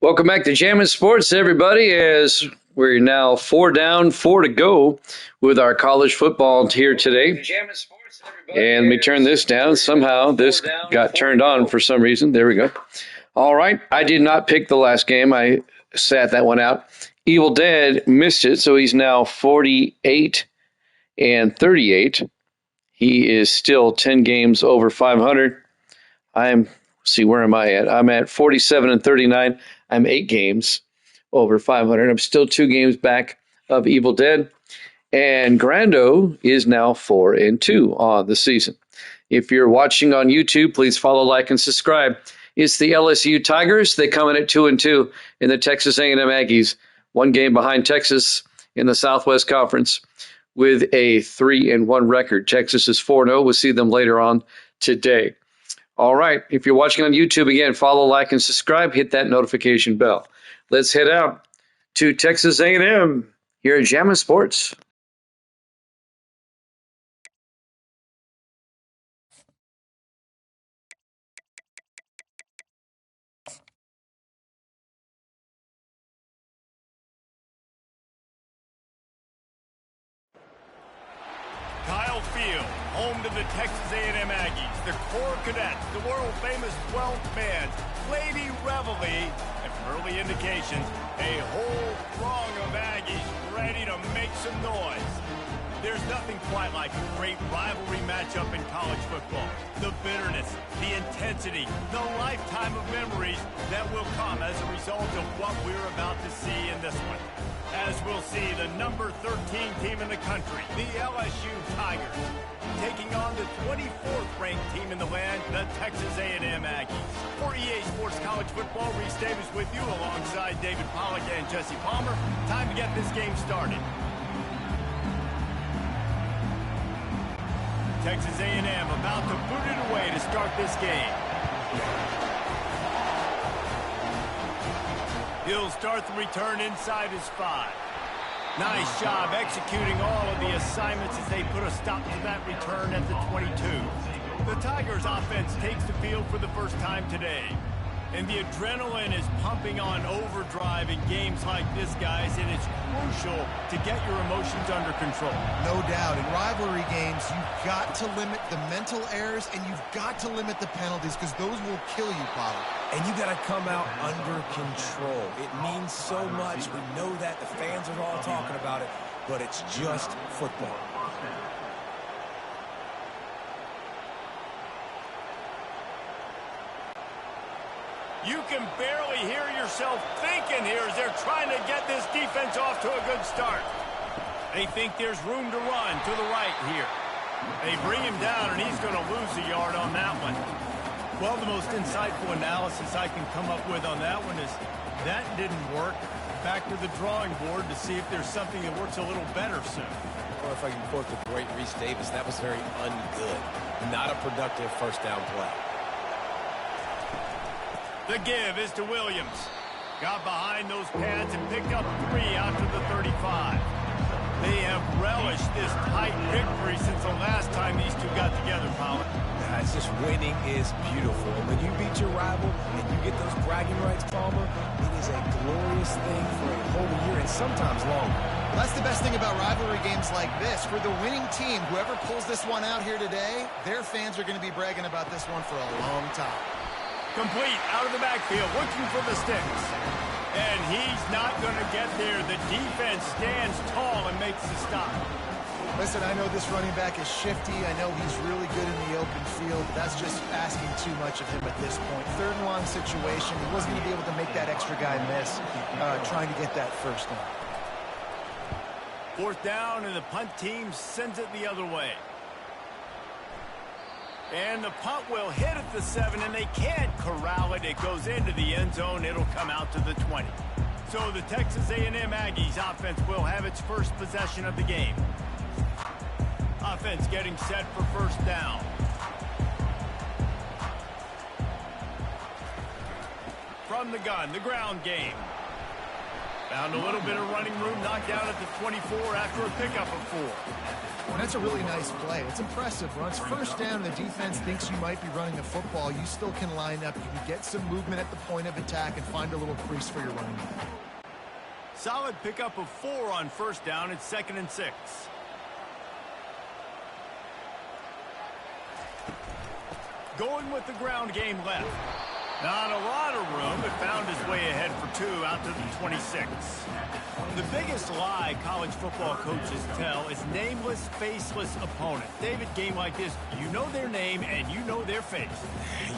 Welcome back to Jammin' Sports, everybody, as we're now 4 down, 4 to go with our college football here today. And let me turn this down. Somehow this got turned on for some reason. There we go. All right. I did not pick the last game. I sat that one out. Evil Dead missed it, so he's now 48 and 38. He is still 10 games over 500. Where am I at? I'm at 47 and 39. I'm 8 games over 500. I'm still 2 games back of Evil Dead. And Grando is now 4 and 2 on the season. If you're watching on YouTube, please follow, like, and subscribe. It's the LSU Tigers. They come in at 2 and 2 in the Texas A&M Aggies. 1 game behind Texas in the Southwest Conference with a 3 and 1 record. Texas is 4-0. We'll see them later on today. All right. If you're watching on YouTube, again, follow, like, and subscribe. Hit that notification bell. Let's head out to Texas A&M here at Jammin' Sports. Kyle Field, home to the Texas A&M Aggies, the Core Cadets, the world-famous 12th man, Lady Reveille, and from early indications, a whole throng of Aggies ready to make some noise. There's nothing quite like a great rivalry matchup in college football. The bitterness, the intensity, the lifetime of memories that will come as a result of what we're about to see in this one. As we'll see, the number 13 team in the country, the LSU Tigers, taking on the 24th ranked team in the land, the Texas A&M Aggies. For EA Sports College Football, Reese Davis with you alongside David Pollack and Jesse Palmer. Time to get this game started. Texas A&M about to boot it away to start this game. He'll start the return inside his 5. Nice job executing all of the assignments as they put a stop to that return at the 22. The Tigers offense takes the field for the first time today. And the adrenaline is pumping on overdrive in games like this, guys, and it's crucial to get your emotions under control. No doubt. In rivalry games, you've got to limit the mental errors, and you've got to limit the penalties, because those will kill you, Pollard. And you got to come out under control. It means so much. We know that. The fans are all talking about it, but it's just football. You can barely hear yourself thinking here as they're trying to get this defense off to a good start. They think there's room to run to the right here. They bring him down, and he's going to lose a yard on that one. Well, the most insightful analysis I can come up with on that one is that didn't work. Back to the drawing board to see if there's something that works a little better soon. Or if I can quote the great Reese Davis, that was very ungood. Not a productive first down play. The give is to Williams. Got behind those pads and picked up 3 out to the 35. They have relished this tight victory since the last time these two got together, Pollard. It's just winning is beautiful. And when you beat your rival and you get those bragging rights, Palmer, it is a glorious thing for a whole year and sometimes longer. Well, that's the best thing about rivalry games like this. For the winning team, whoever pulls this one out here today, their fans are going to be bragging about this one for a long time. Complete out of the backfield, looking for the sticks. And he's not going to get there. The defense stands tall and makes the stop. Listen, I know this running back is shifty. I know he's really good in the open field. That's just asking too much of him at this point. 3rd and long situation. He wasn't going to be able to make that extra guy miss, trying to get that first down. 4th down, and the punt team sends it the other way. And the punt will hit at the 7, and they can't corral it. It goes into the end zone. It'll come out to the 20. So the Texas A&M Aggies offense will have its first possession of the game. Offense getting set for first down. From the gun, the ground game. Found a little bit of running room, knocked down at the 24 after a pickup of 4. And that's a really nice play. It's impressive. Runs first down, and the defense thinks you might be running a football. You still can line up. You can get some movement at the point of attack and find a little crease for your running back. Solid pickup of 4 on first down. It's 2nd and 6. Going with the ground game left. Not a lot of room, but found his way ahead for 2 out to the 26. The biggest lie college football coaches tell is nameless, faceless opponent. David, game like this, you know their name and you know their face.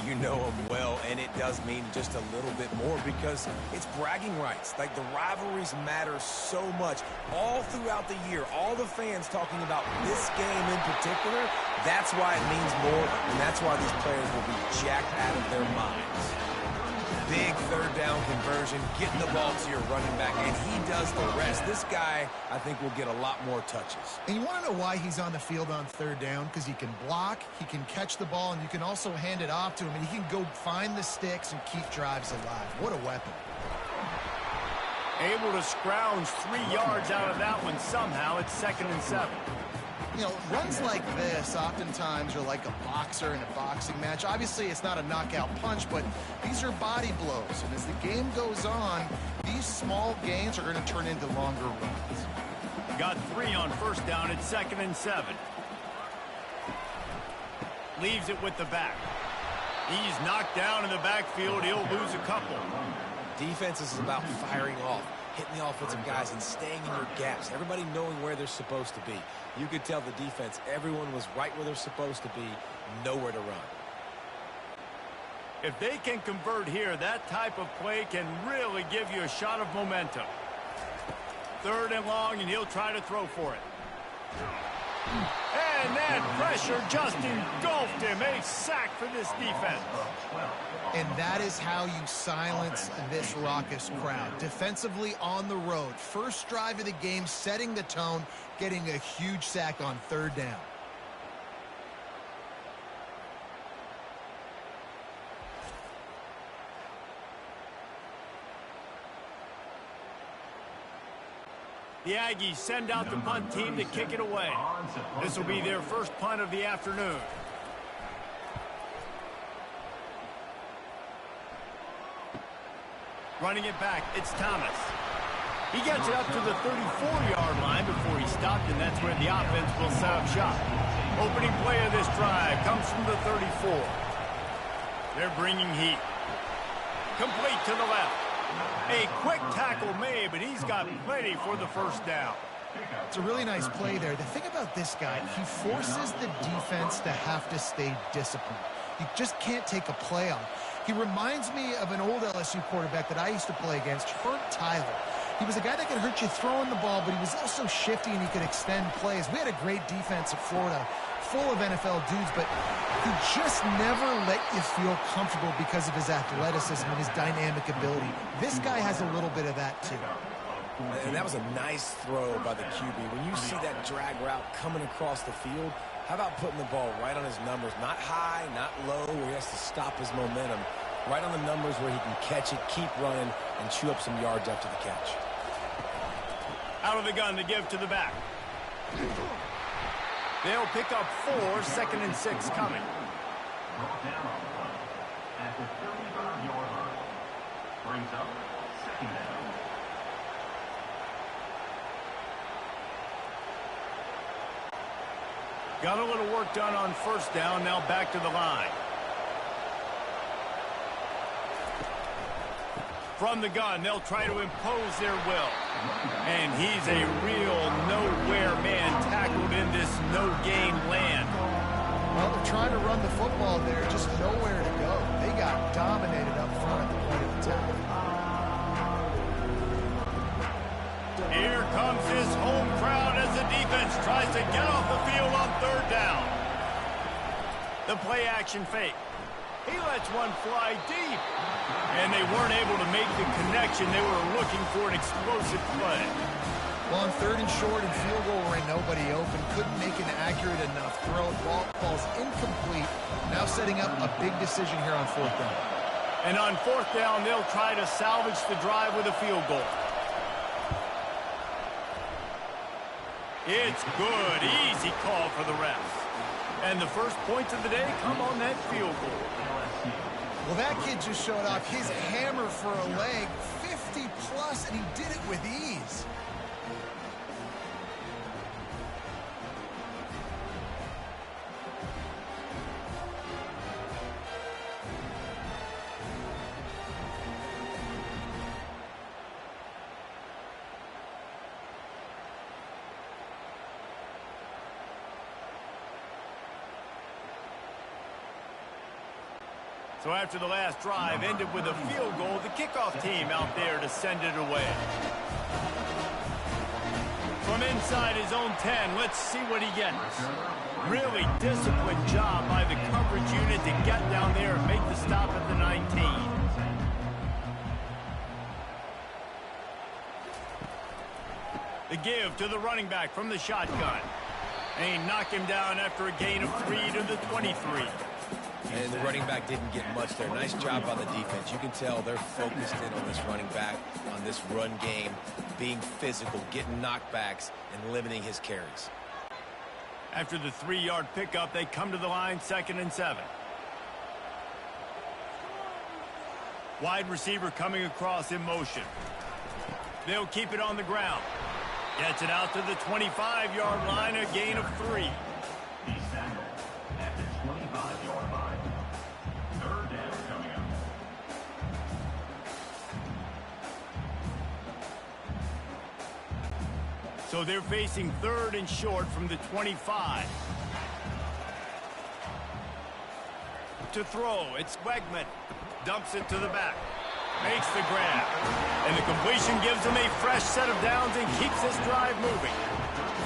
You know them well, and it does mean just a little bit more because it's bragging rights. Like, the rivalries matter so much all throughout the year. All the fans talking about this game in particular, that's why it means more, and that's why these players will be jacked out of their minds. Big third down conversion, getting the ball to your running back, and he does the rest. This guy, I think, will get a lot more touches. And you want to know why he's on the field on third down? Because he can block, he can catch the ball, and you can also hand it off to him, and he can go find the sticks and keep drives alive. What a weapon. Able to scrounge 3 yards out of that one somehow. It's 2nd and 7. You know, runs like this oftentimes are like a boxer in a boxing match. Obviously, it's not a knockout punch, but these are body blows. And as the game goes on, these small gains are going to turn into longer runs. Got 3 on first down. It's 2nd and 7. Leaves it with the back. He's knocked down in the backfield. He'll lose a couple. Defense is about firing off, hitting the offensive guys and staying in your gaps. Everybody knowing where they're supposed to be. You could tell the defense, everyone was right where they're supposed to be, nowhere to run. If they can convert here, that type of play can really give you a shot of momentum. 3rd and long, and he'll try to throw for it. And that pressure just engulfed him. A sack for this defense. And that is how you silence this raucous crowd. Defensively on the road. First drive of the game, setting the tone, getting a huge sack on third down. The Aggies send out the punt team to kick it away. This will be their first punt of the afternoon. Running it back, it's Thomas. He gets it up to the 34-yard line before he stopped, and that's where the offense will set up shop. Opening play of this drive comes from the 34. They're bringing heat. Complete to the left. A quick tackle made, but he's got plenty for the first down. It's a really nice play there. The thing about this guy, he forces the defense to have to stay disciplined. You just can't take a play off. He reminds me of an old LSU quarterback that I used to play against, Herb Tyler. He was a guy that could hurt you throwing the ball, but he was also shifty and he could extend plays. We had a great defense at Florida, full of NFL dudes, but he just never let you feel comfortable because of his athleticism and his dynamic ability. This guy has a little bit of that too. And that was a nice throw by the QB. When you see that drag route coming across the field, how about putting the ball right on his numbers? Not high, not low, where he has to stop his momentum. Right on the numbers where he can catch it, keep running, and chew up some yards after the catch. Out of the gun to give to the back. They'll pick up 4, 2nd and 6 coming. At the 35-yard line. Brings up 2nd down. Got a little work done on first down, now back to the line. From the gun, they'll try to impose their will. And he's a real nowhere man tackled in this no-gain land. Well, they're trying to run the football there, just nowhere to go. They got dominated up front at the point of attack. Here comes his home crowd as the defense tries to get off the field on third down. The play-action fake. He lets one fly deep. And they weren't able to make the connection. They were looking for an explosive play. Well, on 3rd and short and field goal line, nobody open. Couldn't make an accurate enough throw. Ball falls incomplete. Now setting up a big decision here on 4th down. And on 4th down, they'll try to salvage the drive with a field goal. It's good. Easy call for the refs. And the first points of the day come on that field goal. Well, that kid just showed off his hammer for a leg, 50 plus, and he did it with ease. So after the last drive ended with a field goal, the kickoff team out there to send it away. From inside his own 10, let's see what he gets. Really disciplined job by the coverage unit to get down there and make the stop at the 19. The give to the running back from the shotgun. And he knocked him down after a gain of 3 to the 23. And the running back didn't get much there. Nice job by the defense. You can tell they're focused in on this running back, on this run game, being physical, getting knockbacks, and limiting his carries. After the 3-yard pickup, they come to the line, 2nd and 7. Wide receiver coming across in motion. They'll keep it on the ground. Gets it out to the 25-yard line, a gain of 3. He's tackled at the 25-yard line. Third down coming up. So they're facing 3rd and short from the 25. To throw, it's Wegman. Dumps it to the back. Makes the grab. And the completion gives them a fresh set of downs and keeps this drive moving.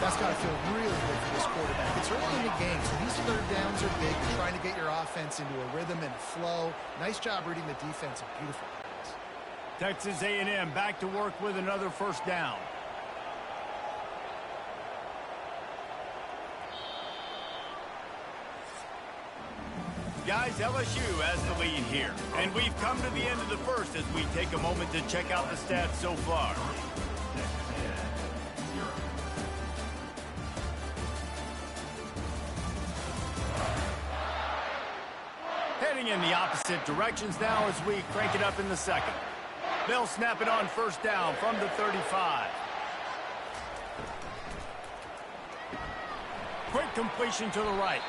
That's got to feel really good for this quarterback. It's early in the game, so these third downs are big. You're trying to get your offense into a rhythm and flow. Nice job reading the defense and beautiful pass. Texas A&M back to work with another first down. Guys, LSU has the lead here. And we've come to the end of the first as we take a moment to check out the stats so far. Heading in the opposite directions now as we crank it up in the second. They'll snap it on first down from the 35. Quick completion to the right.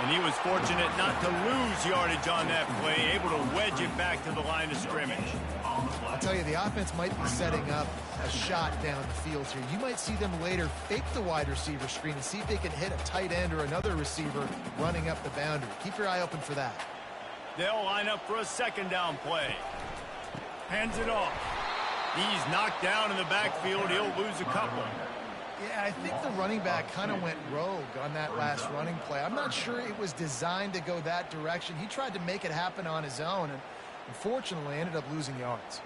And he was fortunate not to lose yardage on that play, able to wedge it back to the line of scrimmage. I'll tell you, the offense might be setting up a shot down the field here. You might see them later fake the wide receiver screen and see if they can hit a tight end or another receiver running up the boundary. Keep your eye open for that. They'll line up for a second down play. Hands it off. He's knocked down in the backfield. He'll lose a couple. Yeah, I think the running back kind of went rogue on that last running play. I'm not sure it was designed to go that direction. He tried to make it happen on his own and unfortunately ended up losing yards.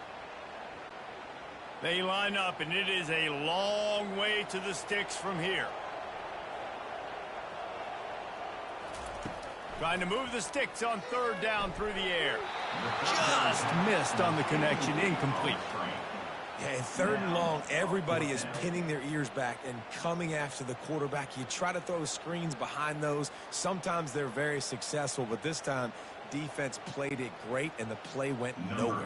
They line up, and it is a long way to the sticks from here. Trying to move the sticks on third down through the air. Just missed on the connection, incomplete. Yeah, in 3rd and long, everybody is pinning their ears back and coming after the quarterback. You try to throw screens behind those. Sometimes they're very successful, but this time, defense played it great, and the play went nowhere.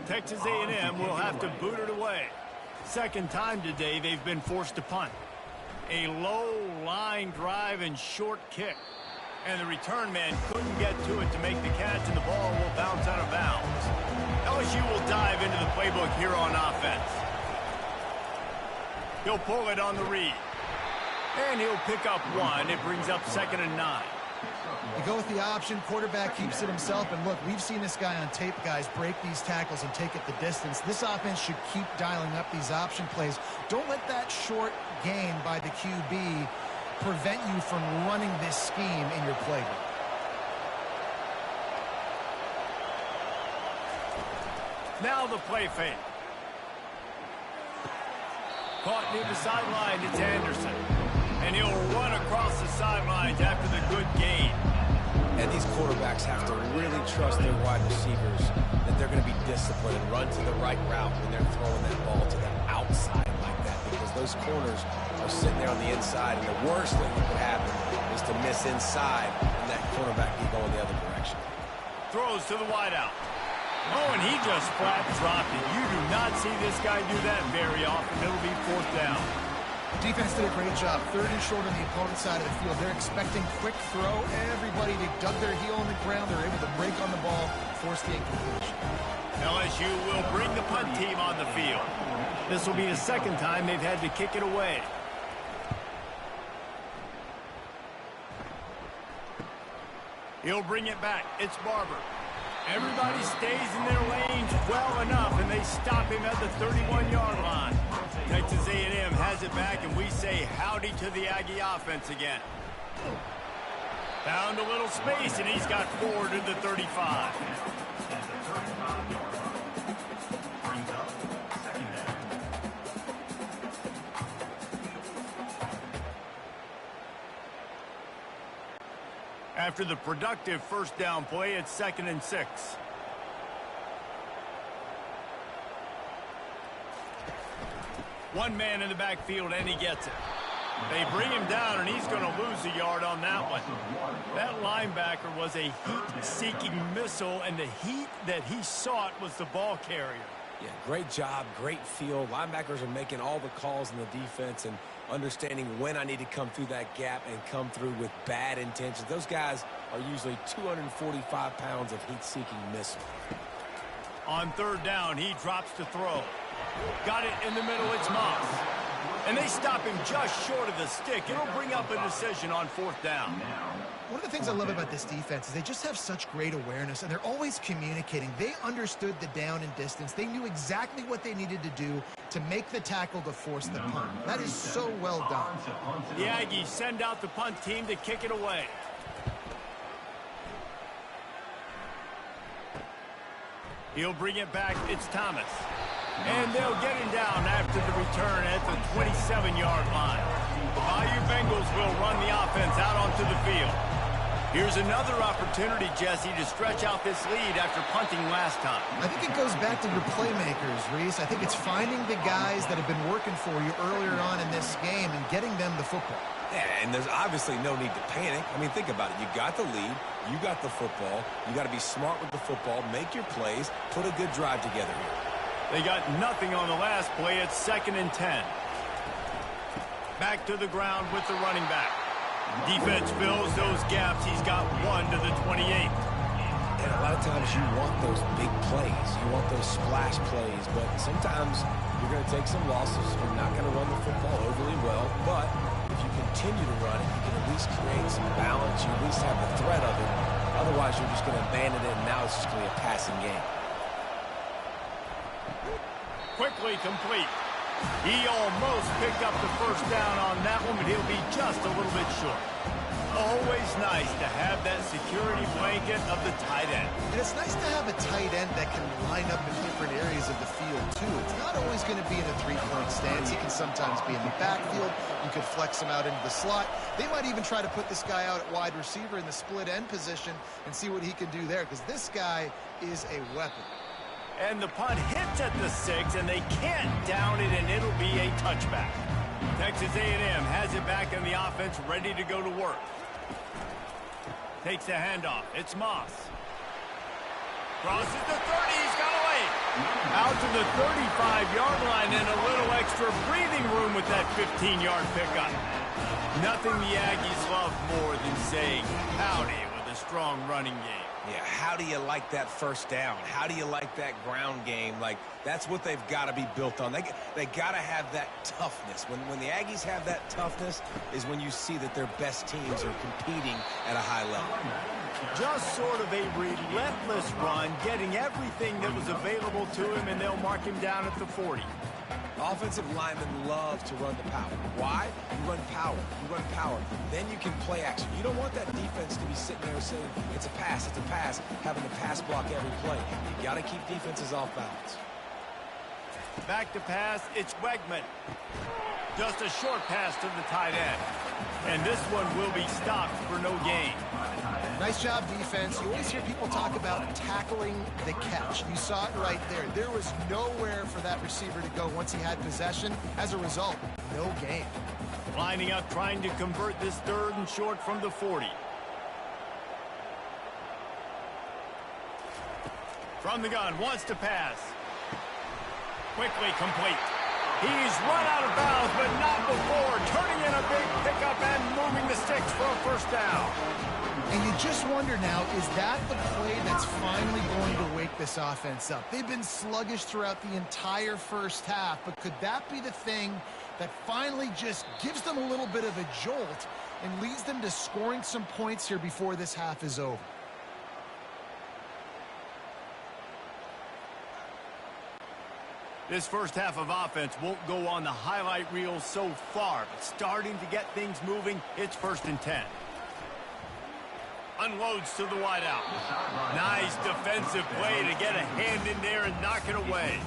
Texas A&M will have to boot it away. Second time today they've been forced to punt. A low line drive and short kick. And the return man couldn't get to it to make the catch, and the ball will bounce out of bounds. LSU will dive into the playbook here on offense. He'll pull it on the read. And he'll pick up 1. It brings up 2nd and 9. You go with the option, quarterback keeps it himself, and look, we've seen this guy on tape, guys, break these tackles and take it the distance. This offense should keep dialing up these option plays. Don't let that short gain by the QB prevent you from running this scheme in your playbook. Now the play fake. Caught near the sideline, it's Anderson. And he'll run across the sidelines after the good gain. And these quarterbacks have to really trust their wide receivers that they're going to be disciplined and run to the right route when they're throwing that ball to the outside like that, because those corners are sitting there on the inside, and the worst thing that could happen is to miss inside and that cornerback be going the other direction. Throws to the wideout. Oh, and he just flat dropped it. You do not see this guy do that very often. It'll be 4th down. Defense did a great job. 3rd and short on the opponent's side of the field. They're expecting quick throw. Everybody, they dug their heel on the ground. They're able to break on the ball, force the incompletion. LSU will bring the punt team on the field. This will be the 2nd time they've had to kick it away. He'll bring it back. It's Barber. Everybody stays in their lanes well enough, and they stop him at the 31-yard line. Texas A&M has it back, and we say howdy to the Aggie offense again. Found a little space, and he's got forward to the 35. Brings up 2nd down. After the productive 1st down play, it's 2nd and 6. One man in the backfield, and he gets it. They bring him down, and he's going to lose a yard on that one. That linebacker was a heat-seeking missile, and the heat that he sought was the ball carrier. Yeah, great job, great feel. Linebackers are making all the calls in the defense and understanding when I need to come through that gap and come through with bad intentions. Those guys are usually 245 pounds of heat-seeking missile. On 3rd down, he drops to throw. Got it in the middle, it's Moss. And they stop him just short of the stick. It'll bring up a decision on 4th down. One of the things I love about this defense is they just have such great awareness, and they're always communicating. They understood the down and distance. They knew exactly what they needed to do to make the tackle to force the punt. That is so well done. The Aggies send out the punt team to kick it away. He'll bring it back. It's Thomas. And they'll get him down after the return at the 27-yard line. The Bayou Bengals will run the offense out onto the field. Here's another opportunity, Jesse, to stretch out this lead after punting last time. I think it goes back to your playmakers, Reese. I think it's finding the guys that have been working for you earlier on in this game and getting them the football. Yeah, and there's obviously no need to panic. I mean, think about it. You got the lead. You got the football. You got to be smart with the football. Make your plays. Put a good drive together here. They got nothing on the last play. It's 2nd and 10. Back to the ground with the running back. Defense fills those gaps. He's got 1 to the 28. And a lot of times you want those big plays. You want those splash plays. But sometimes you're going to take some losses. You're not going to run the football overly well. But if you continue to run it, you can at least create some balance. You at least have the threat of it. Otherwise, you're just going to abandon it, and now it's just going to be a passing game. Quickly complete. He almost picked up the 1st down on that one, but he'll be just a little bit short. Always nice to have that security blanket of the tight end. And it's nice to have a tight end that can line up in different areas of the field, too. It's not always going to be in a three-point stance. He can sometimes be in the backfield. You could flex him out into the slot. They might even try to put this guy out at wide receiver in the split end position and see what he can do there, because this guy is a weapon. And the punt hits at the 6, and they can't down it, and it'll be a touchback. Texas A&M has it back in the offense, ready to go to work. Takes a handoff. It's Moss. Crosses the 30. He's got away. Out to the 35-yard line, and a little extra breathing room with that 15-yard pickup. Nothing the Aggies love more than saying howdy with a strong running game. Yeah, how do you like that 1st down? How do you like that ground game? Like, that's what they've got to be built on. They got to have that toughness. When the Aggies have that toughness is when you see that their best teams are competing at a high level. Just sort of a relentless run, getting everything that was available to him, and they'll mark him down at the 40. Offensive linemen love to run the power. Why? You run power. You run power. Then you can play action. You don't want that defense to be sitting there saying, it's a pass, having to pass block every play. You got to keep defenses off balance. Back to pass, it's Wegman. Just a short pass to the tight end. And this one will be stopped for no gain. Nice job, defense. You always hear people talk about tackling the catch. You saw it right there. There was nowhere for that receiver to go once he had possession. As a result, no gain. Lining up, trying to convert this 3rd and short from the 40. From the gun, wants to pass. Quickly complete. He's run out of bounds, but not before. Turning in a big pickup and moving the sticks for a first down. And you just wonder now, is that the play that's finally going to wake this offense up? They've been sluggish throughout the entire first half, but could that be the thing that finally just gives them a little bit of a jolt and leads them to scoring some points here before this half is over? This first half of offense won't go on the highlight reel so far, but starting to get things moving. It's 1st and 10. Unloads to the wideout. Nice defensive play to get a hand in there and knock it away.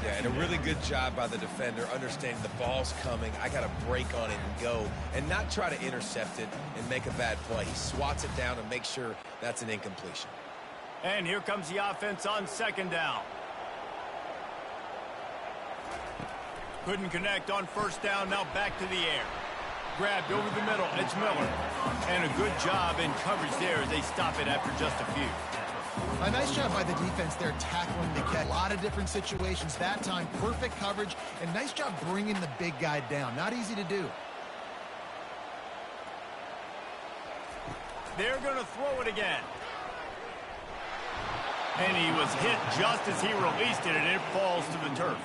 Yeah, and a really good job by the defender, understanding the ball's coming. I got to break on it and go, and not try to intercept it and make a bad play. He swats it down and makes sure that's an incompletion. And here comes the offense on 2nd down. Couldn't connect on 1st down, now back to the air. Grabbed over the middle, it's Miller. And a good job in coverage there as they stop it after just a few. A nice job by the defense there tackling the catch. A lot of different situations. That time, perfect coverage, and nice job bringing the big guy down. Not easy to do. They're going to throw it again. And he was hit just as he released it, and it falls to the turf.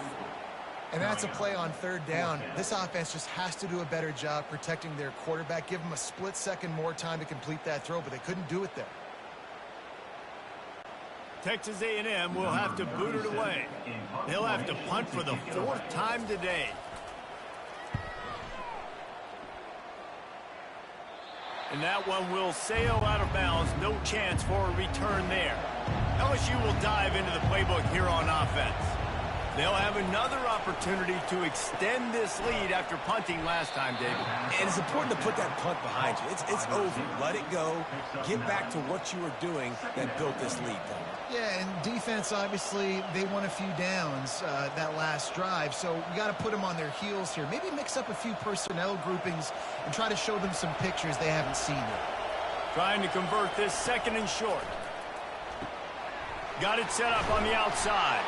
And that's a play on 3rd down. This offense just has to do a better job protecting their quarterback. Give them a split second more time to complete that throw, but they couldn't do it there. Texas A&M will have to boot it away. They'll have to punt for the 4th time today. And that one will sail out of bounds. No chance for a return there. LSU will dive into the playbook here on offense. They'll have another opportunity to extend this lead after punting last time, David. And it's important to put that punt behind you. It's over. Let it go. Get back to what you were doing that built this lead, though. Yeah, and defense, obviously, they won a few downs that last drive, so you got to put them on their heels here. Maybe mix up a few personnel groupings and try to show them some pictures they haven't seen yet. Trying to convert this 2nd and short. Got it set up on the outside.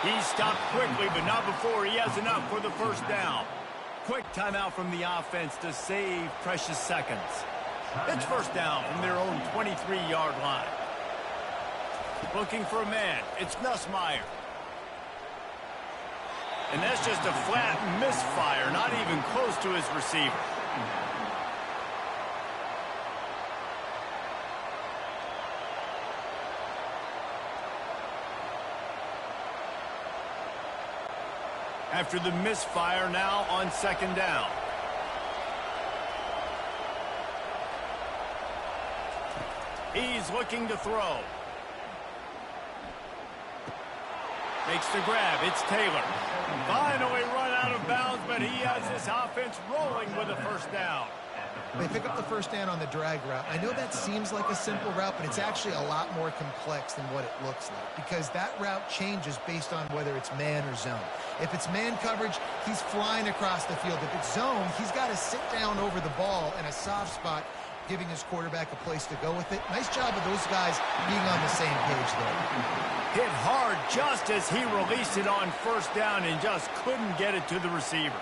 He stopped quickly, but not before he has enough for the 1st down. Quick timeout from the offense to save precious seconds. It's 1st down from their own 23-yard line. Looking for a man. It's Nussmeier. And that's just a flat misfire, not even close to his receiver. After the misfire, now on 2nd down. He's looking to throw. Makes the grab. It's Taylor. Finally run out of bounds, but he has this offense rolling with a 1st down. They pick up the 1st down on the drag route. I know that seems like a simple route, but it's actually a lot more complex than what it looks like, because that route changes based on whether it's man or zone. If it's man coverage, he's flying across the field. If it's zone, he's got to sit down over the ball in a soft spot, giving his quarterback a place to go with it. Nice job of those guys being on the same page there. Hit hard just as he released it on 1st down and just couldn't get it to the receiver.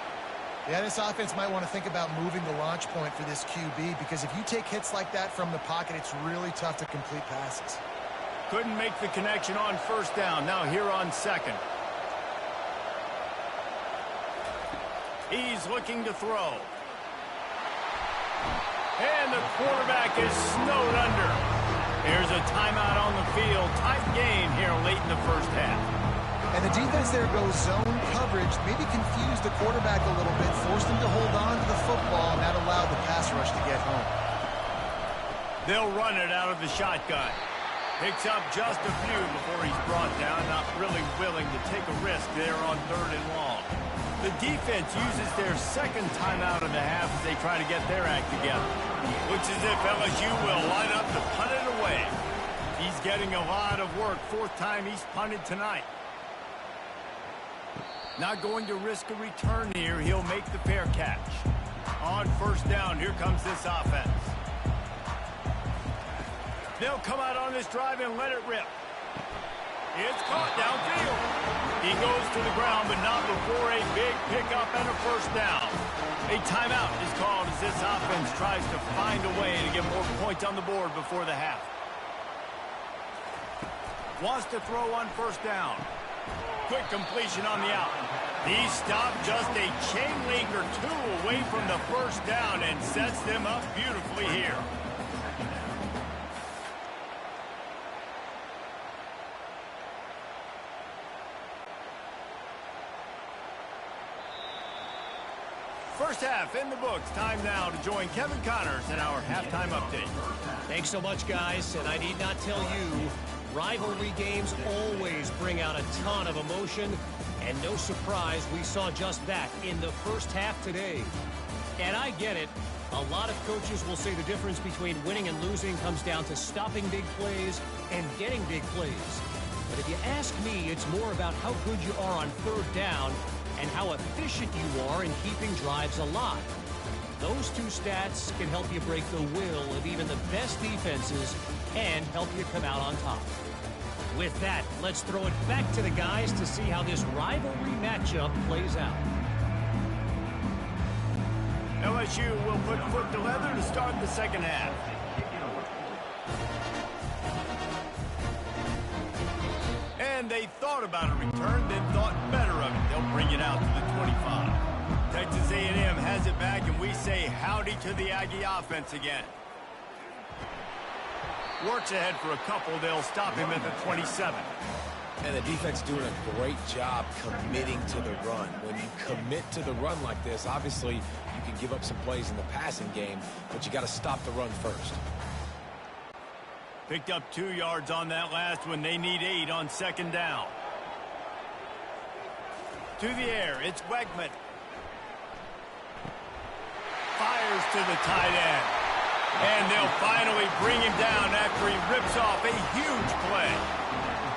Yeah, this offense might want to think about moving the launch point for this QB, because if you take hits like that from the pocket, it's really tough to complete passes. Couldn't make the connection on 1st down. Now here on 2nd. He's looking to throw. And the quarterback is snowed under. Here's a timeout on the field. Tight game here late in the 1st half. And the defense there goes zone coverage, maybe confused the quarterback a little bit, forced him to hold on to the football, and that allowed the pass rush to get home. They'll run it out of the shotgun. Picks up just a few before he's brought down, not really willing to take a risk there on 3rd and long. The defense uses their 2nd timeout of the half as they try to get their act together. Looks as if LSU will line up to punt it away. He's getting a lot of work. 4th time he's punted tonight. Not going to risk a return here. He'll make the fair catch. On first down, here comes this offense. They'll come out on this drive and let it rip. It's caught downfield. He goes to the ground, but not before a big pickup and a first down. A timeout is called as this offense tries to find a way to get more points on the board before the half. Wants to throw on first down. Quick completion on the out. He stopped just a chain link or two away from the first down and sets them up beautifully here. First half in the books. Time now to join Kevin Connors in our halftime update. Thanks so much, guys. And I need not tell you, rivalry games always bring out a ton of emotion. And no surprise, we saw just that in the first half today. And I get it. A lot of coaches will say the difference between winning and losing comes down to stopping big plays and getting big plays. But if you ask me, it's more about how good you are on third down and how efficient you are in keeping drives alive. Those two stats can help you break the will of even the best defenses and help you come out on top. With that, let's throw it back to the guys to see how this rivalry matchup plays out. LSU will put foot to leather to start the second half. And they thought about a return, then thought better of it. They'll bring it out to the 25. Texas A&M has it back, and we say howdy to the Aggie offense again. Works ahead for a couple. They'll stop him at the 27. And the defense doing a great job committing to the run. When you commit to the run like this, obviously you can give up some plays in the passing game, but you got to stop the run first. Picked up 2 yards on that last one. They need 8 on second down. To the air, it's Wegman. Fires to the tight end. And they'll finally bring him down after he rips off a huge play.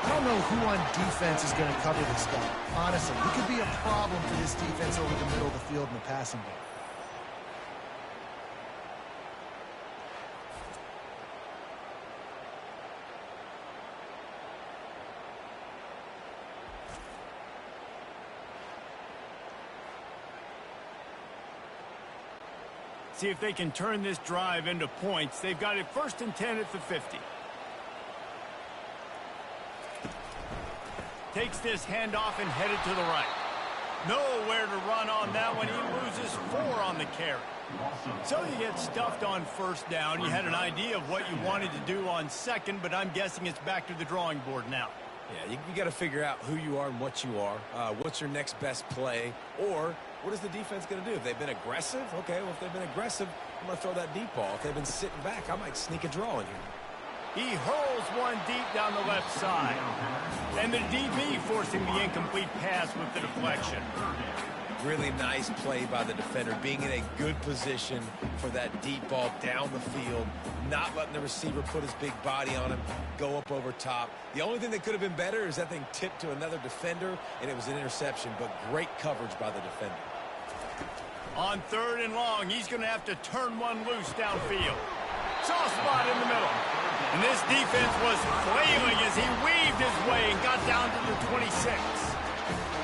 I don't know who on defense is going to cover this guy. Honestly, he could be a problem for this defense over the middle of the field in the passing game. See if they can turn this drive into points. They've got it 1st and 10 at the 50. Takes this handoff and headed to the right. Nowhere to run on that one. He loses 4 on the carry. So you get stuffed on first down. You had an idea of what you wanted to do on second, but I'm guessing it's back to the drawing board now. Yeah, you got to figure out who you are and what you are. What's your next best play? Or what is the defense going to do? If they've been aggressive, okay, well, if they've been aggressive, I'm going to throw that deep ball. If they've been sitting back, I might sneak a draw in here. He hurls one deep down the left side. And the DB forcing the incomplete pass with the deflection. Really nice play by the defender, being in a good position for that deep ball down the field, not letting the receiver put his big body on him, go up over top. The only thing that could have been better is that thing tipped to another defender, and it was an interception, but great coverage by the defender. On 3rd and long, he's going to have to turn one loose downfield. Soft spot in the middle. And this defense was flailing as he weaved his way and got down to the 26.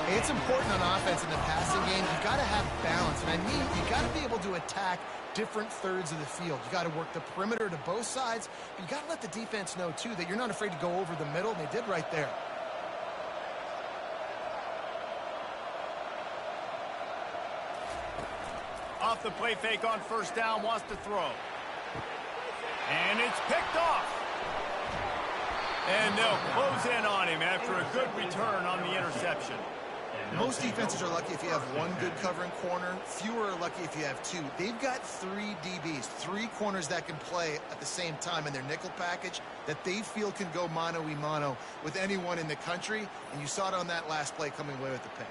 It's important on offense in the passing game. You got to have balance, and I mean you got to be able to attack different thirds of the field. You got to work the perimeter to both sides, but you got to let the defense know too that you're not afraid to go over the middle, and they did right there. Off the play fake on first down, wants to throw. And it's picked off. And they'll close in on him after a good return on the interception. Most defenses are lucky if you have one good covering corner. Fewer are lucky if you have 2. They've got 3 DBs, 3 corners that can play at the same time in their nickel package that they feel can go mano-a-mano with anyone in the country. And you saw it on that last play coming away with the pick.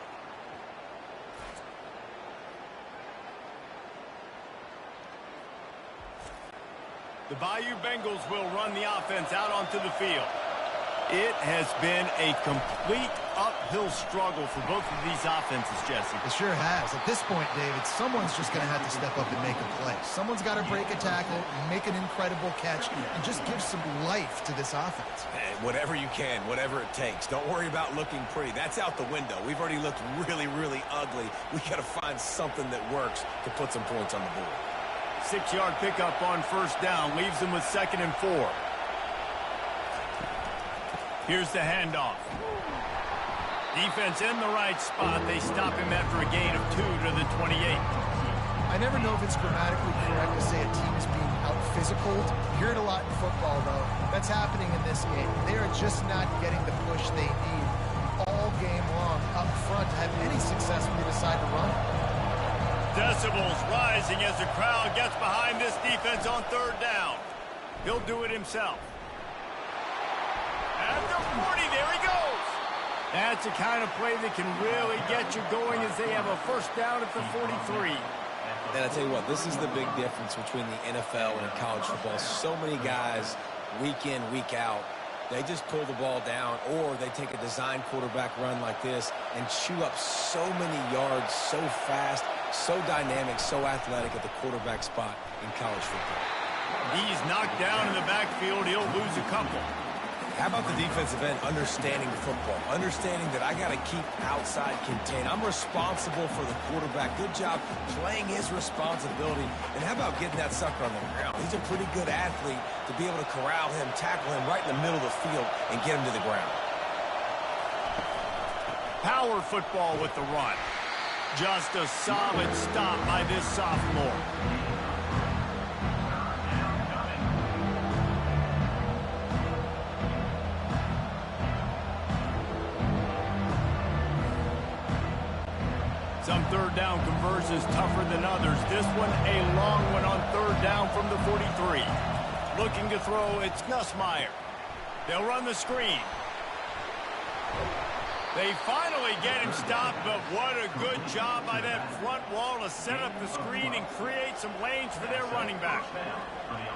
The Bayou Bengals will run the offense out onto the field. It has been a complete uphill struggle for both of these offenses, Jesse. It sure has. At this point, David, someone's just going to have to step up and make a play. Someone's got to break a tackle, make an incredible catch, and just give some life to this offense. Hey, whatever you can, whatever it takes. Don't worry about looking pretty. That's out the window. We've already looked really, really ugly. We got to find something that works to put some points on the board. 6-yard pickup on first down leaves them with 2nd and 4. Here's the handoff. Defense in the right spot. They stop him after a gain of 2 to the 28. I never know if it's grammatically correct to say a team is being out-physicaled. You hear it a lot in football, though. That's happening in this game. They are just not getting the push they need all game long up front to have any success when they decide to run. Decibels rising as the crowd gets behind this defense on 3rd down. He'll do it himself. At the 40, there he goes. That's the kind of play that can really get you going as they have a first down at the 43. And I tell you what, this is the big difference between the NFL and college football. So many guys, week in, week out, they just pull the ball down, or they take a design quarterback run like this and chew up so many yards so fast, so dynamic, so athletic at the quarterback spot in college football. He's knocked down in the backfield. He'll lose a couple. How about the defensive end understanding football, understanding that I got to keep outside contained. I'm responsible for the quarterback. Good job playing his responsibility. And how about getting that sucker on the ground? He's a pretty good athlete to be able to corral him, tackle him right in the middle of the field, and get him to the ground. Power football with the run. Just a solid stop by this sophomore. Some 3rd down conversions tougher than others. This one a long one on 3rd down from the 43. Looking to throw, it's Nussmeier. They'll run the screen. They finally get him stopped, but what a good job by that front wall to set up the screen and create some lanes for their running back.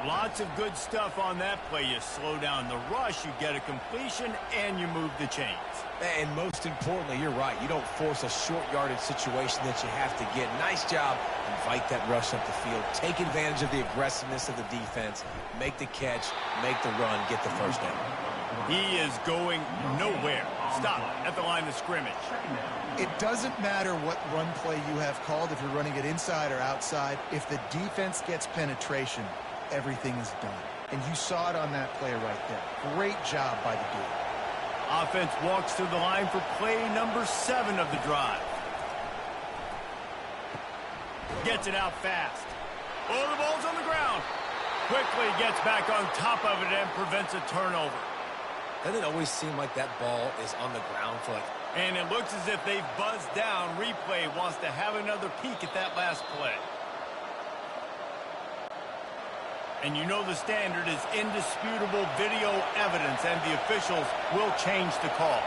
Lots of good stuff on that play. You slow down the rush, you get a completion, and you move the chains. And most importantly, you're right. You don't force a short yardage situation that you have to get. Nice job. Invite that rush up the field. Take advantage of the aggressiveness of the defense. Make the catch, make the run, get the first down. He is going nowhere. Stop at the line of scrimmage. It doesn't matter what run play you have called, if you're running it inside or outside. If the defense gets penetration, everything is done. And you saw it on that play right there. Great job by the dude. Offense walks to the line for play number 7 of the drive. Gets it out fast. Oh, the ball's on the ground. Quickly gets back on top of it and prevents a turnover. Doesn't it always seem like that ball is on the ground for like... And it looks as if they've buzzed down. Replay wants to have another peek at that last play. And you know the standard is indisputable video evidence, and the officials will change the call.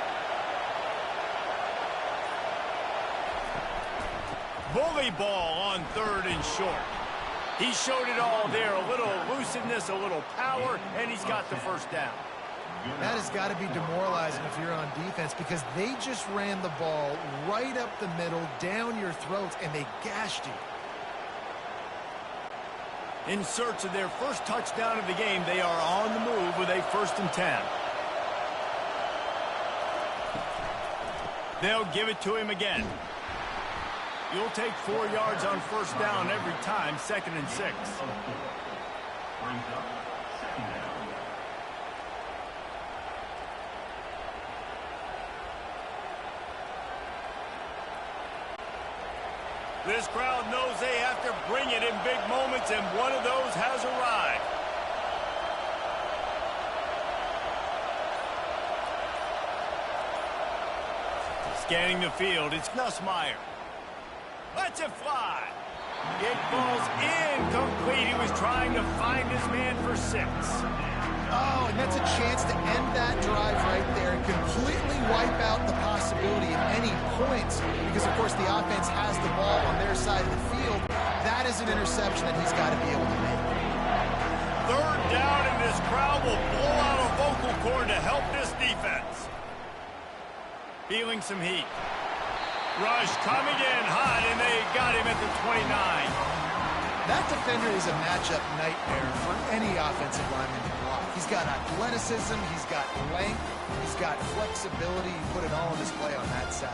Bully ball on 3rd and short. He showed it all there. A little elusiveness, a little power, and he's got the first down. That has got to be demoralizing if you're on defense, because they just ran the ball right up the middle, down your throats, and they gashed you. In search of their first touchdown of the game, they are on the move with a 1st and 10. They'll give it to him again. You'll take 4 yards on first down every time, 2nd and 6. Brings up 2nd down. This crowd knows they have to bring it in big moments, and one of those has arrived. Scanning the field, it's Nussmeier. Lets it fly. It falls incomplete. He was trying to find his man for 6. Oh, and that's a chance to end that drive right there and completely wipe out the possibility of any points, because, of course, the offense has the ball on their side of the field. That is an interception that he's got to be able to make. 3rd down, and this crowd will blow out a vocal cord to help this defense. Feeling some heat. Rush coming in hot, and they got him at the 29. That defender is a matchup nightmare for any offensive lineman to block. He's got athleticism, he's got length, he's got flexibility. You put it all on display on that side.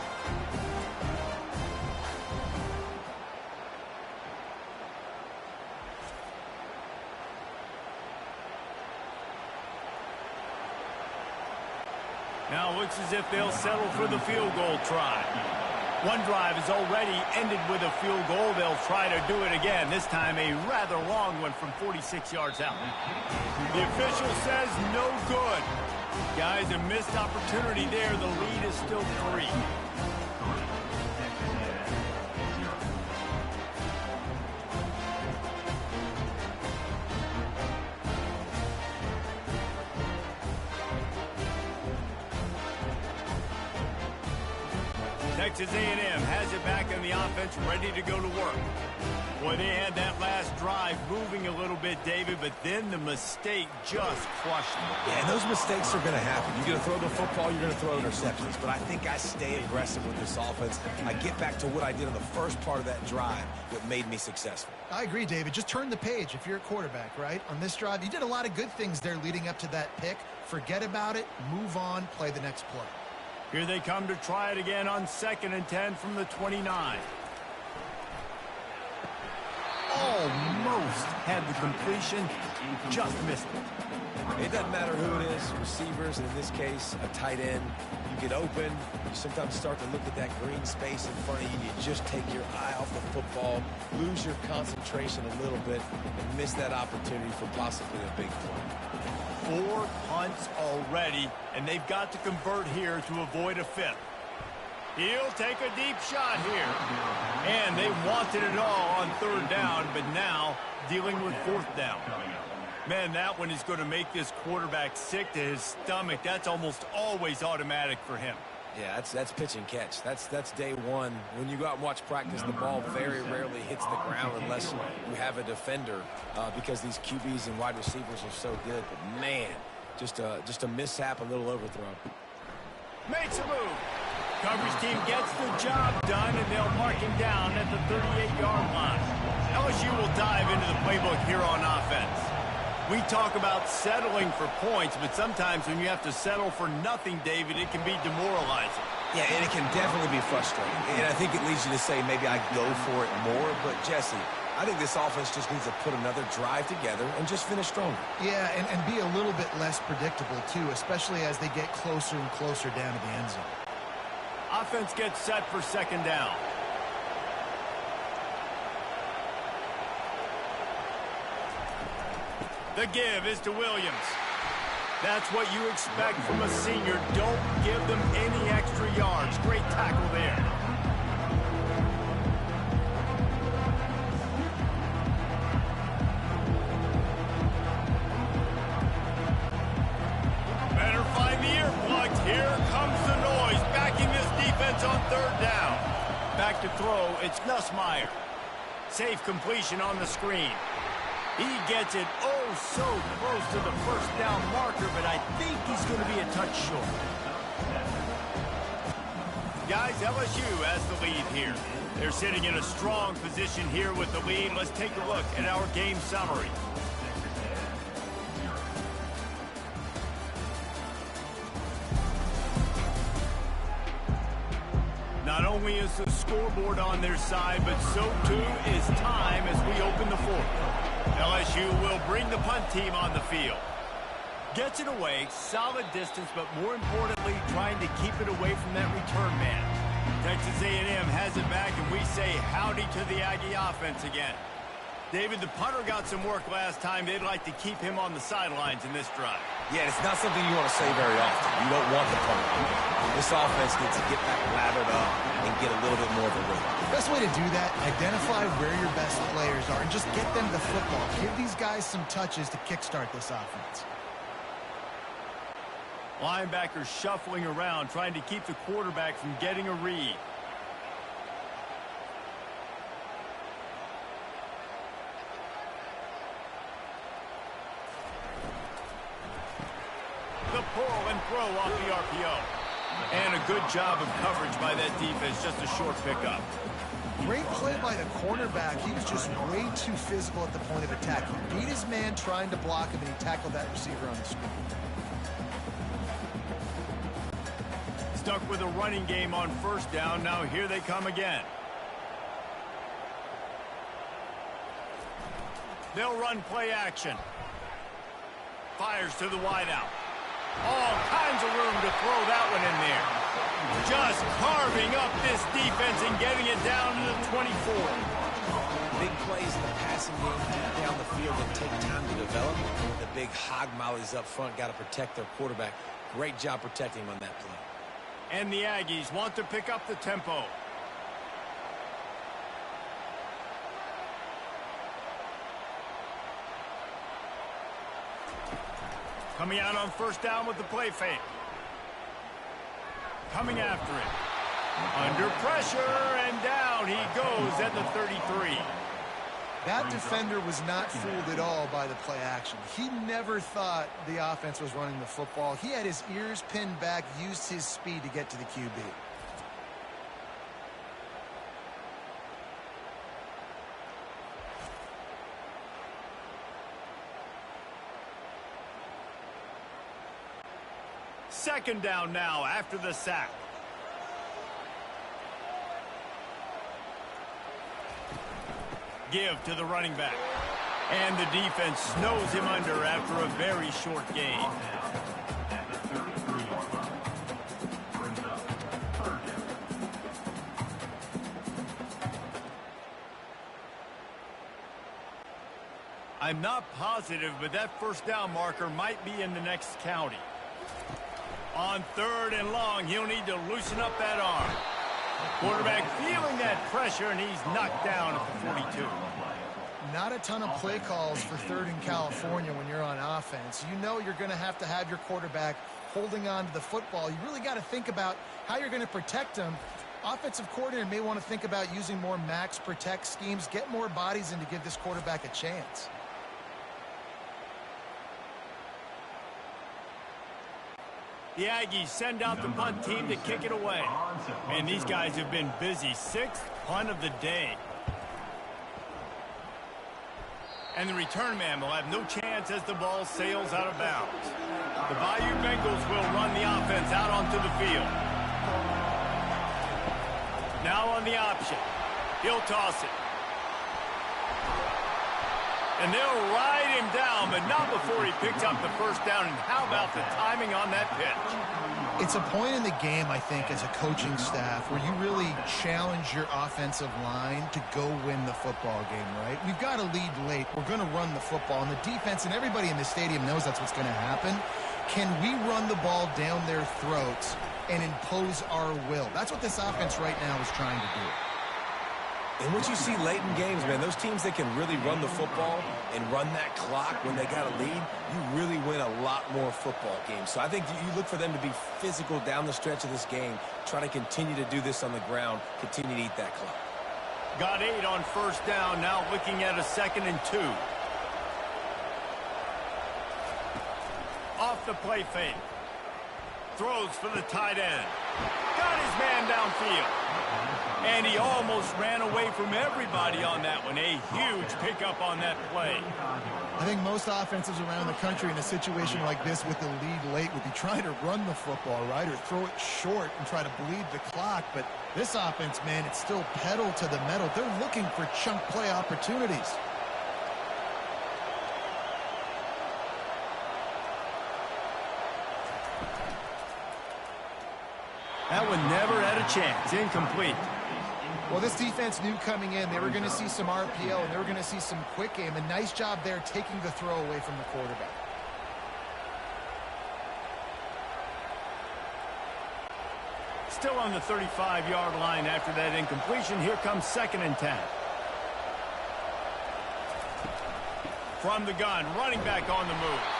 Now it looks as if they'll settle for the field goal try. One drive has already ended with a field goal. They'll try to do it again, this time a rather long one from 46 yards out. The official says no good. Guys, a missed opportunity there. The lead is still 3. Texas A&M has it back on the offense, ready to go to work. Boy, they had that last drive moving a little bit, David, but then the mistake just crushed them. Yeah, and those mistakes are going to happen. You're going to throw the football, you're going to throw interceptions. But I think I stay aggressive with this offense. I get back to what I did on the first part of that drive that made me successful. I agree, David. Just turn the page if you're a quarterback, right? On this drive, you did a lot of good things there leading up to that pick. Forget about it, move on, play the next play. Here they come to try it again on 2nd and 10 from the 29. Almost had the completion, just missed it. It doesn't matter who it is, receivers, in this case, a tight end. You get open, you sometimes start to look at that green space in front of you, and you just take your eye off the football, lose your concentration a little bit, and miss that opportunity for possibly a big play. 4 punts already, and they've got to convert here to avoid a 5th. He'll take a deep shot here. And they wanted it all on 3rd down, but now dealing with 4th down. Man, that one is going to make this quarterback sick to his stomach. That's almost always automatic for him. Yeah, that's pitch and catch. That's day one. When you go out and watch practice, the ball very rarely hits the ground unless you have a defender because these QBs and wide receivers are so good. But man, just a mishap, a little overthrow. Makes a move. Coverage team gets the job done, and they'll mark him down at the 38-yard line. LSU will dive into the playbook here on offense. We talk about settling for points, but sometimes when you have to settle for nothing, David, it can be demoralizing. Yeah, and it can definitely be frustrating. And I think it leads you to say maybe I go for it more. But, Jesse, I think this offense just needs to put another drive together and just finish stronger. Yeah, and be a little bit less predictable, too, especially as they get closer and closer down to the end zone. Offense gets set for 2nd down. The give is to Williams. That's what you expect from a senior. Don't give them any extra yards. Great tackle there. Better find the earplugs. Here comes the noise. Backing this defense on 3rd down. Back to throw. It's Nussmeier. Safe completion on the screen. He gets it so close to the 1st down marker, but I think he's going to be a touch short. Guys, LSU has the lead here. They're sitting in a strong position here with the lead. Let's take a look at our game summary. Not only is the scoreboard on their side, but so too is time as we open the 4th. LSU will bring the punt team on the field. Gets it away, solid distance, but more importantly, trying to keep it away from that return man. Texas A&M has it back, and we say howdy to the Aggie offense again. David, the punter got some work last time. They'd like to keep him on the sidelines in this drive. Yeah, it's not something you want to say very often. You don't want the punter. This offense needs to get back lathered up and get a little bit more of a rhythm. Best way to do that, identify where your best players are and just get them the football. Give these guys some touches to kickstart this offense. Linebackers shuffling around, trying to keep the quarterback from getting a read. The pull and throw off the RPO. And a good job of coverage by that defense, just a short pickup. Great play by the cornerback. He was just way too physical at the point of attack. He beat his man trying to block him, and he tackled that receiver on the screen. Stuck with a running game on first down. Now here they come again. They'll run play action. Fires to the wideout. All kinds of room to throw that one in there. Just carving up this defense and getting it down to the 24. Big plays in the passing game deep down the field that take time to develop. The big hog mollies up front got to protect their quarterback. Great job protecting him on that play. And the Aggies want to pick up the tempo. Coming out on first down with the play fake. Coming after it. Under pressure, and down he goes at the 33. That defender was not fooled at all by the play action. He never thought the offense was running the football. He had his ears pinned back, used his speed to get to the QB. Second down now after the sack. Give to the running back. And the defense snows him under after a very short gain. I'm not positive, but that first down marker might be in the next county. On third and long, he'll need to loosen up that arm. Quarterback feeling that pressure, and he's knocked down at the 42. Not a ton of play calls for third in California when you're on offense. You know you're going to have your quarterback holding on to the football. You really got to think about how you're going to protect him. Offensive coordinator may want to think about using more max protect schemes, get more bodies in to give this quarterback a chance. The Aggies send out the punt team to kick it away. And these guys have been busy. Sixth punt of the day. And the return man will have no chance as the ball sails out of bounds. The Bayou Bengals will run the offense out onto the field. Now on the option. He'll toss it. And they'll ride him down, but not before he picks up the first down. And how about the timing on that pitch? It's a point in the game, I think, as a coaching staff, where you really challenge your offensive line to go win the football game, right? We've got to lead late. We're going to run the football. And the defense and everybody in the stadium knows that's what's going to happen. Can we run the ball down their throats and impose our will? That's what this offense right now is trying to do. And what you see late in games, man, those teams that can really run the football and run that clock when they got a lead, you really win a lot more football games. So I think you look for them to be physical down the stretch of this game, try to continue to do this on the ground, continue to eat that clock. Got 8 on first down, now looking at a 2nd and 2. Off the play fake. Throws for the tight end. Got his man downfield. And he almost ran away from everybody on that one. A huge pickup on that play. I think most offenses around the country in a situation like this with the lead late would be trying to run the football, right, or throw it short and try to bleed the clock. But this offense, man, it's still pedal to the metal. They're looking for chunk play opportunities. That one never had a chance. Incomplete. Well, this defense knew coming in they were going to see some RPO and they were going to see some quick game. A nice job there taking the throw away from the quarterback. Still on the 35-yard line after that incompletion. Here comes 2nd and 10. From the gun, running back on the move.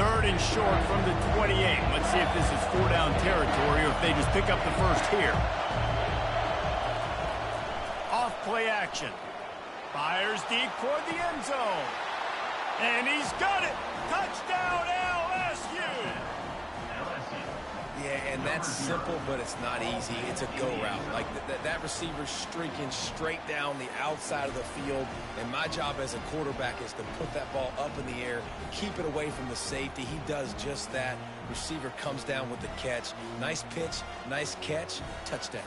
Third and short from the 28. Let's see if this is 4-down territory or if they just pick up the first here. Off play action. Fires deep toward the end zone. And he's got it. Touchdown, LSU. Yeah, and that's simple, but it's not easy. It's a go route. Like that receiver's streaking straight down the outside of the field, and my job as a quarterback is to put that ball up in the air, keep it away from the safety. He does just that. Receiver comes down with the catch. Nice pitch, nice catch, touchdown.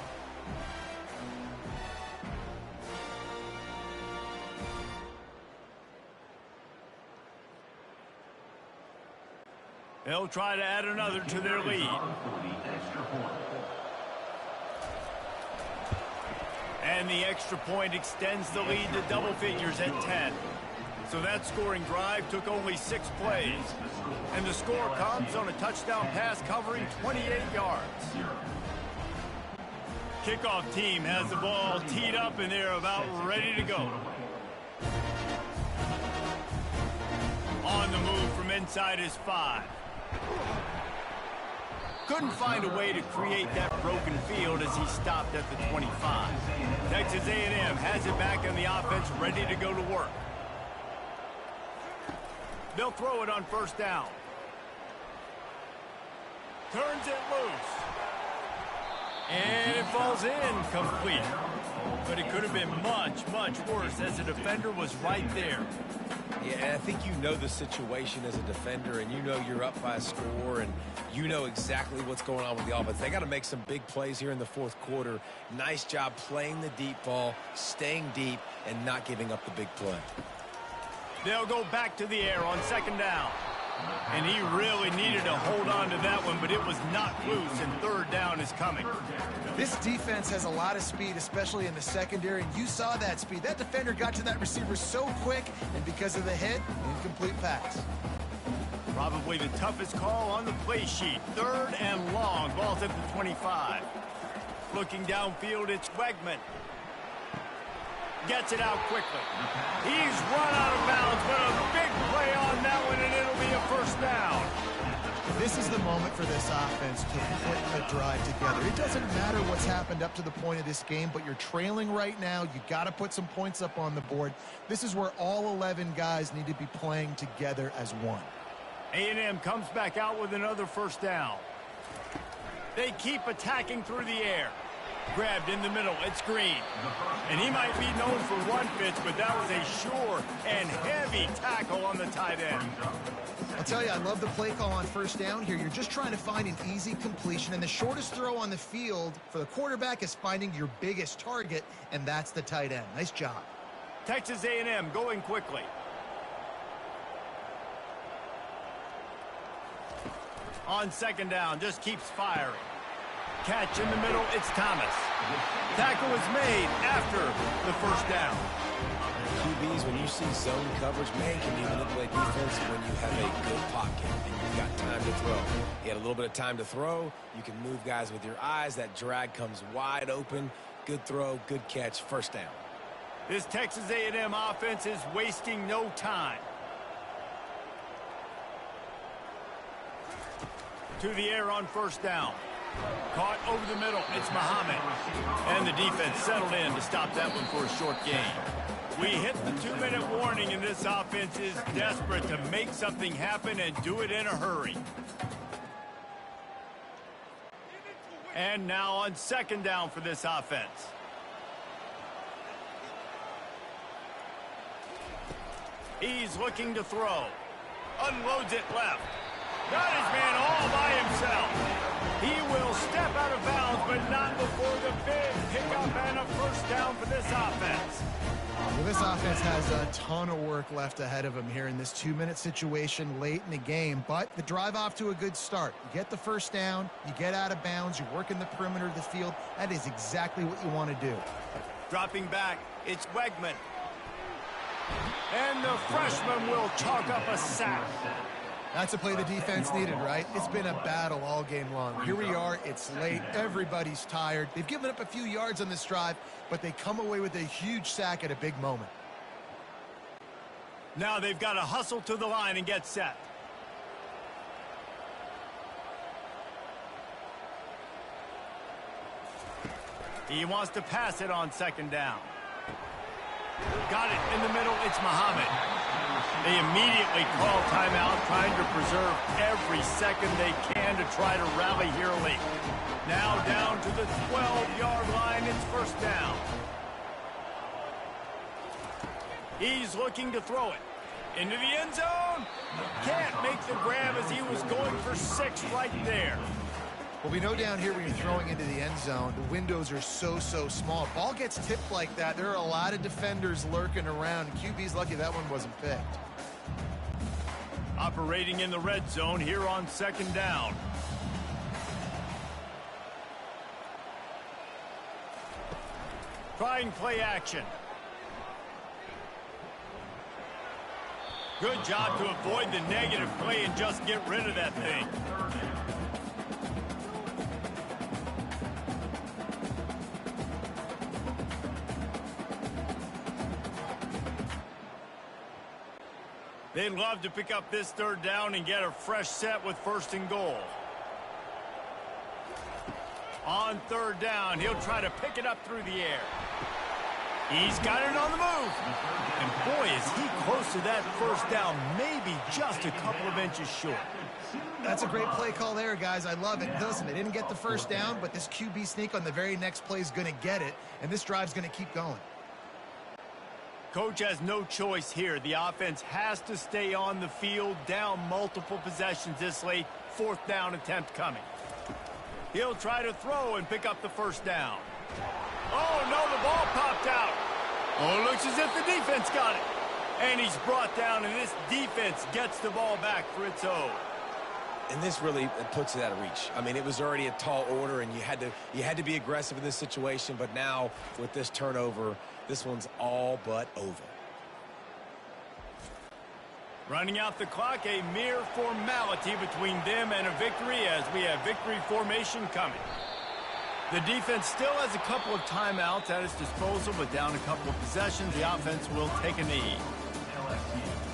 They'll try to add another to their lead. And the extra point extends the lead to double figures at 10. So that scoring drive took only 6 plays. And the score comes on a touchdown pass covering 28 yards. Kickoff team has the ball teed up and they're about ready to go. On the move from inside his 5. Couldn't find a way to create that broken field as he stopped at the 25. Texas A&M has it back in the offense, ready to go to work. They'll throw it on first down. Turns it loose. And it falls in complete. But it could have been much, much worse as the defender was right there. Yeah, and I think you know the situation as a defender, and you know you're up by a score, and you know exactly what's going on with the offense. They got to make some big plays here in the fourth quarter. Nice job playing the deep ball, staying deep, and not giving up the big play. They'll go back to the air on second down. And he really needed to hold on to that one, but it was knocked loose, and third down is coming. This defense has a lot of speed, especially in the secondary, and you saw that speed. That defender got to that receiver so quick, and because of the hit, incomplete pass. Probably the toughest call on the play sheet. Third and long. Ball's at the 25. Looking downfield, it's Wegman. Gets it out quickly. He's run out of bounds, but a big play on that one, and it'll be a first down. This is the moment for this offense to put a drive together. It doesn't matter what's happened up to the point of this game, but you're trailing right now. You got to put some points up on the board. This is where all 11 guys need to be playing together as one. A&M comes back out with another first down. They keep attacking through the air. Grabbed in the middle, it's Green. And he might be known for run fits, but that was a sure and heavy tackle on the tight end. I'll tell you, I love the play call on first down here. You're just trying to find an easy completion, and the shortest throw on the field for the quarterback is finding your biggest target, and that's the tight end. Nice job. Texas A&M going quickly. On second down, just keeps firing. Catch in the middle, it's Thomas. Tackle is made after the first down. QBs, when you see zone coverage, man, can you manipulate defense when you have a good pocket and you've got time to throw. You had a little bit of time to throw. You can move guys with your eyes. That drag comes wide open. Good throw, good catch, first down. This Texas A&M offense is wasting no time. To the air on first down. Caught over the middle, it's Muhammad. And the defense settled in to stop that one for a short gain. We hit the 2-minute warning, and this offense is desperate to make something happen and do it in a hurry. And now on second down for this offense. He's looking to throw. Unloads it left. Got his man all by himself. He will step out of bounds, but not before the big pickup and a first down for this offense. Well, this offense has a ton of work left ahead of them here in this 2-minute situation late in the game, but the drive off to a good start. You get the first down, you get out of bounds, you work in the perimeter of the field. That is exactly what you want to do. Dropping back, it's Wegman. And the freshman will chalk up a sack. That's a play the defense needed, right? It's been a battle all game long. Here we are, it's late, everybody's tired. They've given up a few yards on this drive, but they come away with a huge sack at a big moment. Now they've got to hustle to the line and get set. He wants to pass it on second down. Got it in the middle. It's Muhammad. They immediately call timeout, trying to preserve every second they can to try to rally here late. Now down to the 12-yard line. It's first down. He's looking to throw it. Into the end zone. Can't make the grab as he was going for 6 right there. Well, we know down here when you're throwing into the end zone, the windows are so small. Ball gets tipped like that. There are a lot of defenders lurking around. QB's lucky that one wasn't picked. Operating in the red zone here on second down. Trying play action. Good job to avoid the negative play and just get rid of that thing. They'd love to pick up this third down and get a fresh set with first and goal. On third down, he'll try to pick it up through the air. He's got it on the move. And boy, is he close to that first down, maybe just a couple of inches short. That's a great play call there, guys. I love it. Listen, they didn't get the first down, but this QB sneak on the very next play is going to get it, and this drive's going to keep going. Coach has no choice here. The offense has to stay on the field, down multiple possessions this late. Fourth down attempt coming. He'll try to throw and pick up the first down. Oh, no, the ball popped out. Oh, it looks as if the defense got it. And he's brought down, and this defense gets the ball back for its own. And this really puts it out of reach. I mean, it was already a tall order, and you had to be aggressive in this situation. But now, with this turnover, this one's all but over. Running out the clock, a mere formality between them and a victory as we have victory formation coming. The defense still has a couple of timeouts at its disposal, but down a couple of possessions, the offense will take a knee. LSU.